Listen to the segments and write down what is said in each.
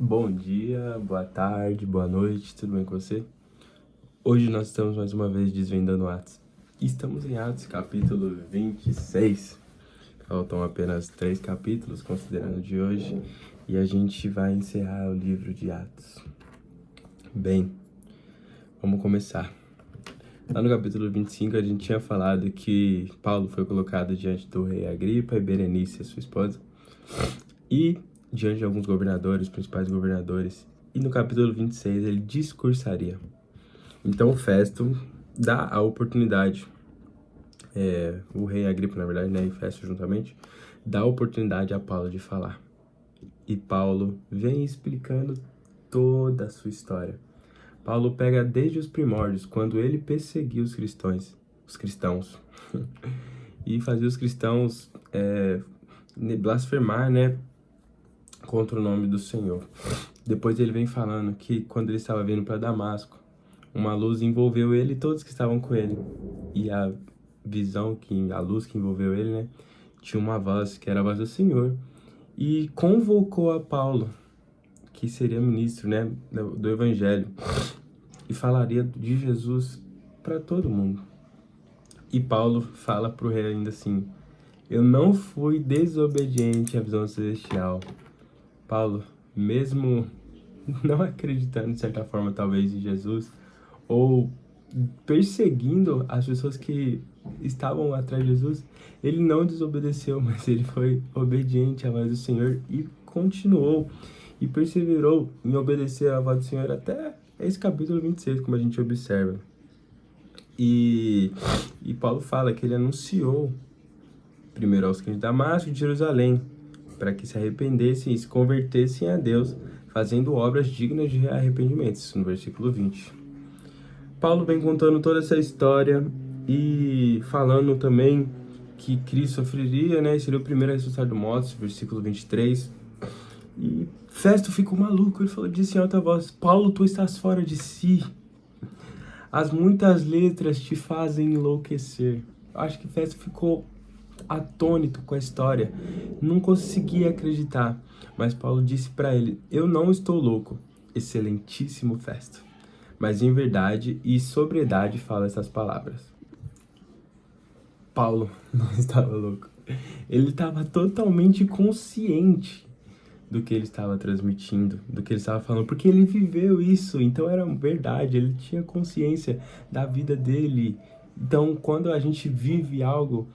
Bom dia, boa tarde, boa noite, tudo bem com você? Hoje nós estamos mais uma vez desvendando Atos. Estamos em Atos, capítulo 26. Faltam apenas 3 capítulos, considerando o de hoje, e a gente vai encerrar o livro de Atos. Bem, vamos começar. Lá no capítulo 25 a gente tinha falado que Paulo foi colocado diante do rei Agripa e Berenice, sua esposa, e diante de alguns governadores, principais governadores, e no capítulo 26 ele discursaria. Então o Festo dá a oportunidade, o rei Agripa, na verdade, né, e Festo juntamente, dá a oportunidade a Paulo de falar. E Paulo vem explicando toda a sua história. Paulo pega desde os primórdios, quando ele perseguiu os cristãos, e fazia os cristãos blasfemar, né, contra o nome do Senhor. Depois ele vem falando que quando ele estava vindo para Damasco, uma luz envolveu ele e todos que estavam com ele. E a luz que envolveu ele, né, tinha uma voz que era a voz do Senhor. E convocou a Paulo, que seria ministro, né, do Evangelho, e falaria de Jesus para todo mundo. E Paulo fala para o rei ainda assim: eu não fui desobediente à visão celestial. Paulo, mesmo não acreditando de certa forma talvez em Jesus, ou perseguindo as pessoas que estavam atrás de Jesus, ele não desobedeceu, mas ele foi obediente à voz do Senhor e continuou e perseverou em obedecer à voz do Senhor até esse capítulo 26, como a gente observa. E Paulo fala que ele anunciou primeiro aos crentes de Damasco e de Jerusalém, para que se arrependessem e se convertessem a Deus, fazendo obras dignas de arrependimento, isso no versículo 20. Paulo vem contando toda essa história e falando também que Cristo sofreria, né? Seria o primeiro a ressuscitar do mortos, versículo 23. E Festo ficou maluco, ele falou, disse em alta voz: Paulo, tu estás fora de si. As muitas letras te fazem enlouquecer. Acho que Festo ficou atônito com a história, não conseguia acreditar. Mas Paulo disse para ele: eu não estou louco, excelentíssimo Festo, mas em verdade e sobriedade fala essas palavras. Paulo não estava louco. Ele estava totalmente consciente do que ele estava transmitindo, do que ele estava falando, porque ele viveu isso, então era verdade, ele tinha consciência da vida dele. Então, quando a gente vive algo,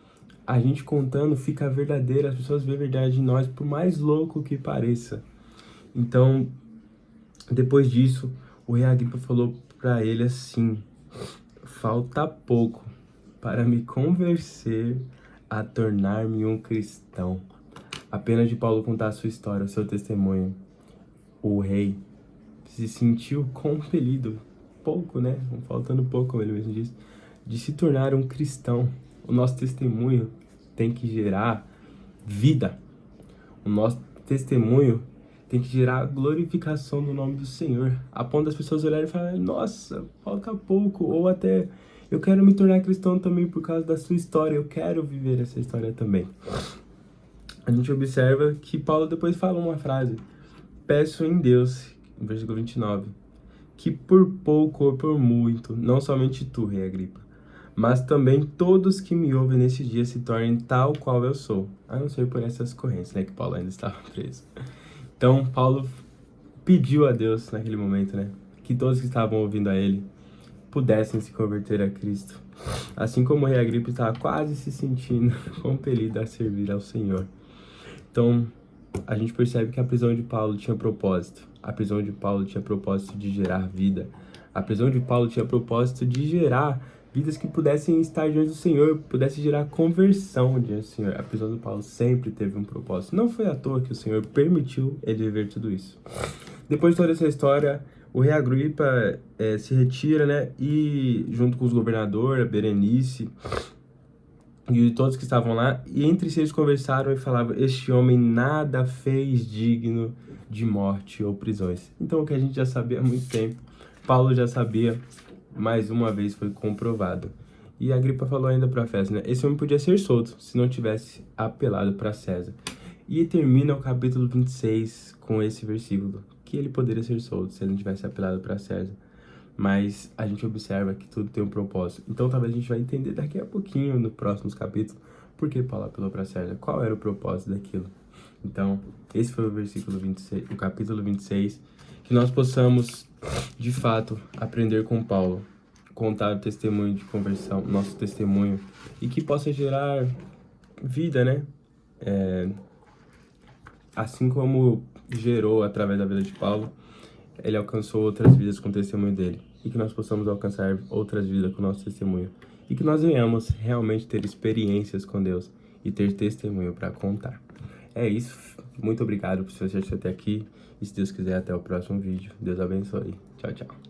a gente contando fica verdadeiro, as pessoas veem a verdade em nós, por mais louco que pareça. Então, depois disso, o rei Agripa falou para ele assim: falta pouco para me convencer a tornar-me um cristão. Apenas de Paulo contar a sua história, o seu testemunho, o rei se sentiu compelido, faltando pouco, como ele mesmo disse, de se tornar um cristão. O nosso testemunho tem que gerar vida. O nosso testemunho tem que gerar glorificação do nome do Senhor, a ponto das pessoas olharem e falarem: nossa, falta pouco, ou até: eu quero me tornar cristão também por causa da sua história, eu quero viver essa história também. A gente observa que Paulo depois fala uma frase: peço em Deus, no versículo 29, que por pouco ou por muito, não somente tu, rei Agripa, mas também todos que me ouvem nesse dia se tornem tal qual eu sou, a não ser por essas correntes, né, que Paulo ainda estava preso. Então, Paulo pediu a Deus naquele momento, né, que todos que estavam ouvindo a ele pudessem se converter a Cristo. Assim como o rei Agripa estava quase se sentindo compelido a servir ao Senhor. Então, a gente percebe que a prisão de Paulo tinha propósito. A prisão de Paulo tinha propósito de gerar vida. A prisão de Paulo tinha propósito de gerar vidas que pudessem estar diante do Senhor, pudessem gerar conversão diante do Senhor. A prisão de Paulo sempre teve um propósito. Não foi à toa que o Senhor permitiu ele viver tudo isso. Depois de toda essa história, o rei Agripa se retira, né? E junto com os governadores, Berenice e todos que estavam lá, e entre si eles conversaram e falavam: este homem nada fez digno de morte ou prisões. Então, o que a gente já sabia há muito tempo, Paulo já sabia, mais uma vez foi comprovado. E Agripa falou ainda para Festo, né? Esse homem podia ser solto se não tivesse apelado para César. E termina o capítulo 26 com esse versículo: que ele poderia ser solto se ele não tivesse apelado para César. Mas a gente observa que tudo tem um propósito. Então talvez a gente vai entender daqui a pouquinho, nos próximos capítulos, por que Paulo apelou para César, qual era o propósito daquilo. Então, esse foi o versículo 26, o capítulo 26, que nós possamos, de fato, aprender com Paulo, contar o testemunho de conversão, nosso testemunho, e que possa gerar vida, né? Assim como gerou através da vida de Paulo, ele alcançou outras vidas com o testemunho dele. E que nós possamos alcançar outras vidas com o nosso testemunho. E que nós venhamos realmente ter experiências com Deus e ter testemunho para contar. É isso. Muito obrigado por você assistir até aqui. E se Deus quiser, até o próximo vídeo. Deus abençoe. Tchau, tchau.